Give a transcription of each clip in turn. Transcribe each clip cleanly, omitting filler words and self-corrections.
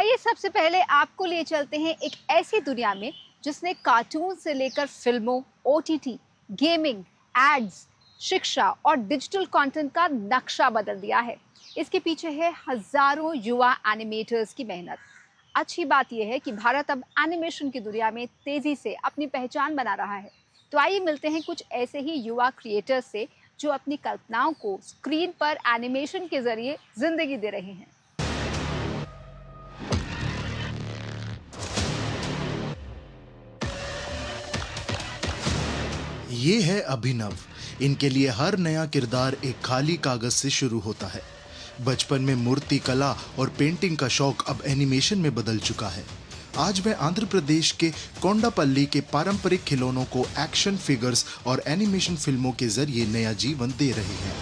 आइए सबसे पहले आपको ले चलते हैं एक ऐसी दुनिया में जिसने कार्टून से लेकर फिल्मों, ओटीटी, गेमिंग, एड्स, शिक्षा और डिजिटल कंटेंट का नक्शा बदल दिया है। इसके पीछे है हजारों युवा एनिमेटर्स की मेहनत। अच्छी बात यह है कि भारत अब एनिमेशन की दुनिया में तेजी से अपनी पहचान बना रहा है। तो आइए मिलते हैं कुछ ऐसे ही युवा क्रिएटर्स से जो अपनी कल्पनाओं को स्क्रीन पर एनिमेशन के जरिए जिंदगी दे रहे हैं। ये है अभिनव। इनके लिए हर नया किरदार एक खाली कागज से शुरू होता है। बचपन में मूर्ति कला और पेंटिंग का शौक अब एनिमेशन में बदल चुका है। आज वह आंध्र प्रदेश के कोंडापल्ली के पारंपरिक खिलौनों को एक्शन फिगर्स और एनिमेशन फिल्मों के जरिए नया जीवन दे रहे हैं।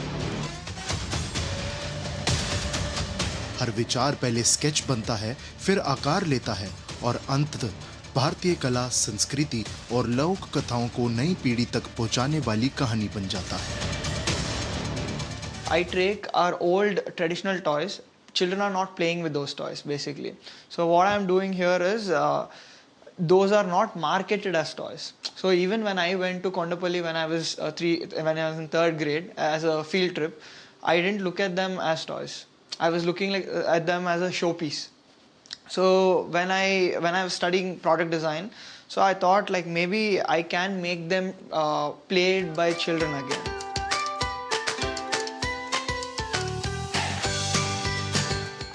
हर विचार पहले स्केच बनता है, फिर आकार लेता है और अंततः भारतीय कला, संस्कृति और लोक कथाओं को नई पीढ़ी तक पहुंचाने वाली कहानी बन जाता है। I take our old traditional toys. Children are not playing with those toys basically. So what I'm doing here is those are not marketed as toys. So even when I went to Kondapalli when I was in third grade as a field trip, I didn't look at them as toys. I was looking at them as a showpiece. So when I was studying product design, so I thought like maybe I can make them played by children again.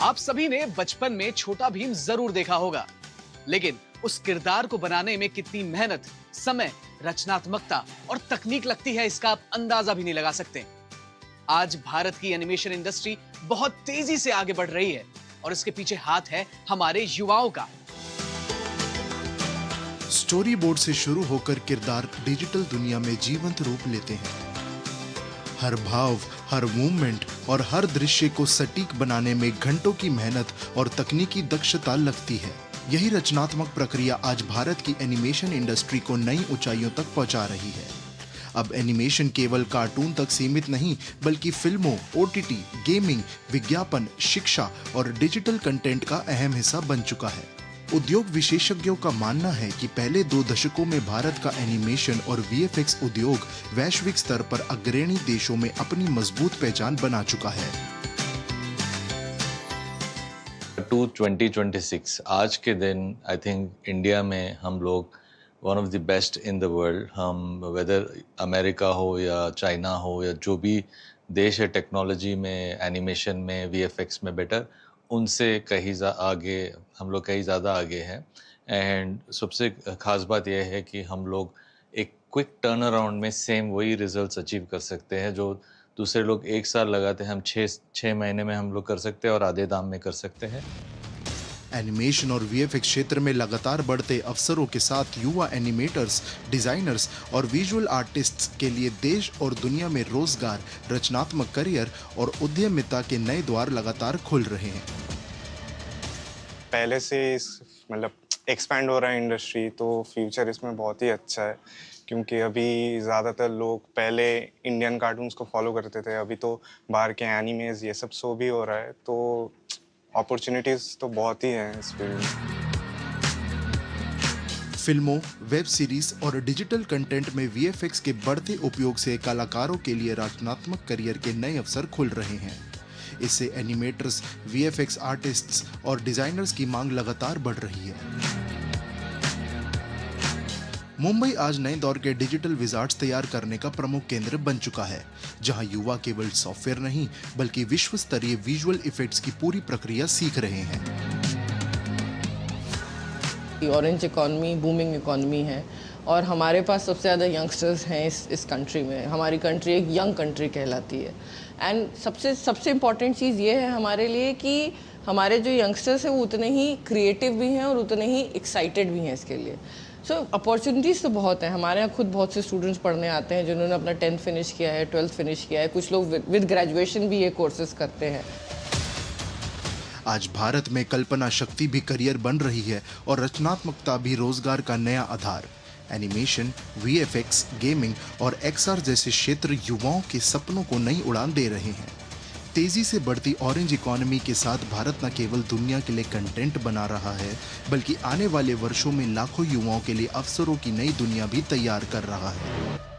आप सभी ने बचपन में छोटा भीम जरूर देखा होगा, लेकिन उस किरदार को बनाने में कितनी मेहनत, समय, रचनात्मकता और तकनीक लगती है इसका आप अंदाजा भी नहीं लगा सकते। आज भारत की एनिमेशन इंडस्ट्री बहुत तेजी से आगे बढ़ रही है और इसके पीछे हाथ है हमारे युवाओं का। स्टोरी बोर्ड से शुरू होकर किरदार डिजिटल दुनिया में जीवंत रूप लेते हैं। हर भाव, हर मूवमेंट और हर दृश्य को सटीक बनाने में घंटों की मेहनत और तकनीकी दक्षता लगती है। यही रचनात्मक प्रक्रिया आज भारत की एनिमेशन इंडस्ट्री को नई ऊंचाइयों तक पहुंचा रही है। अब एनिमेशन केवल कार्टून तक सीमित नहीं, बल्कि फिल्मों, ओटीटी, गेमिंग, विज्ञापन, शिक्षा और डिजिटल कंटेंट का अहम हिस्सा बन चुका है। उद्योग विशेषज्ञों का मानना है कि पहले 2 दशकों में भारत का एनिमेशन और वीएफएक्स उद्योग वैश्विक स्तर पर अग्रणी देशों में अपनी मजबूत पहचान बना चुका है। 2026 आज के दिन आई थिंक इंडिया में हम लोग one of the best in the world. हम वेदर अमेरिका हो या चाइना हो या जो भी देश है टेक्नोलॉजी में, एनिमेशन में, वीएफएक्स में बेटर, उनसे हम लोग कहीं ज़्यादा आगे हैं। एंड सबसे ख़ास बात यह है कि हम लोग एक क्विक टर्न अराउंड में सेम वही रिजल्ट्स अचीव कर सकते हैं जो दूसरे लोग 1 साल लगाते हैं, हम 6 महीने में हम लोग कर सकते हैं और आधे दाम में कर सकते हैं। एनिमेशन और वीएफएक्स क्षेत्र में लगातार बढ़ते अवसरों के साथ युवा एनिमेटर्स, डिजाइनर्स और विजुअल आर्टिस्ट्स के लिए देश और दुनिया में रोजगार, रचनात्मक करियर और उद्यमिता के नए द्वार लगातार खुल रहे हैं। पहले से एक्सपैंड हो रहा है इंडस्ट्री, तो फ्यूचर इसमें बहुत ही अच्छा है क्योंकि अभी ज़्यादातर लोग पहले इंडियन कार्टून्स को फॉलो करते थे, अभी तो बाहर के एनिमेज ये सब शो भी हो रहा है, तो अपॉर्चुनिटीज तो बहुत ही हैं इस फील्ड में। फिल्मों, वेब सीरीज और डिजिटल कंटेंट में वीएफएक्स के बढ़ते उपयोग से कलाकारों के लिए रचनात्मक करियर के नए अवसर खुल रहे हैं। इससे एनिमेटर्स, वीएफएक्स आर्टिस्ट्स और डिजाइनर्स की मांग लगातार बढ़ रही है। मुंबई आज नए दौर के डिजिटल विजार्ड्स तैयार करने का प्रमुख केंद्र बन चुका है, जहां युवा केवल सॉफ्टवेयर नहीं बल्कि विश्व स्तरीय विजुअल इफेक्ट्स की पूरी प्रक्रिया सीख रहे हैं। ऑरेंज इकोनॉमी बूमिंग इकोनॉमी है और हमारे पास सबसे ज़्यादा यंगस्टर्स हैं इस कंट्री में। हमारी कंट्री एक यंग कंट्री कहलाती है एंड सबसे इम्पॉर्टेंट चीज़ ये है हमारे लिए कि हमारे जो यंगस्टर्स हैं वो उतने ही क्रिएटिव भी हैं और उतने ही एक्साइटेड भी हैं इसके लिए। सो अपॉर्चुनिटीज़ तो बहुत हैं। हमारे यहाँ खुद बहुत से स्टूडेंट्स पढ़ने आते हैं जिन्होंने अपना 10th फिनिश किया है, 12th फिनिश किया है, कुछ लोग विद ग्रेजुएशन भी ये कोर्सेज करते हैं। आज भारत में कल्पना शक्ति भी करियर बन रही है और रचनात्मकता भी रोजगार का नया आधार। एनिमेशन, वीएफएक्स, गेमिंग और एक्सआर जैसे क्षेत्र युवाओं के सपनों को नई उड़ान दे रहे हैं। तेजी से बढ़ती ऑरेंज इकोनॉमी के साथ भारत न केवल दुनिया के लिए कंटेंट बना रहा है, बल्कि आने वाले वर्षों में लाखों युवाओं के लिए अवसरों की नई दुनिया भी तैयार कर रहा है।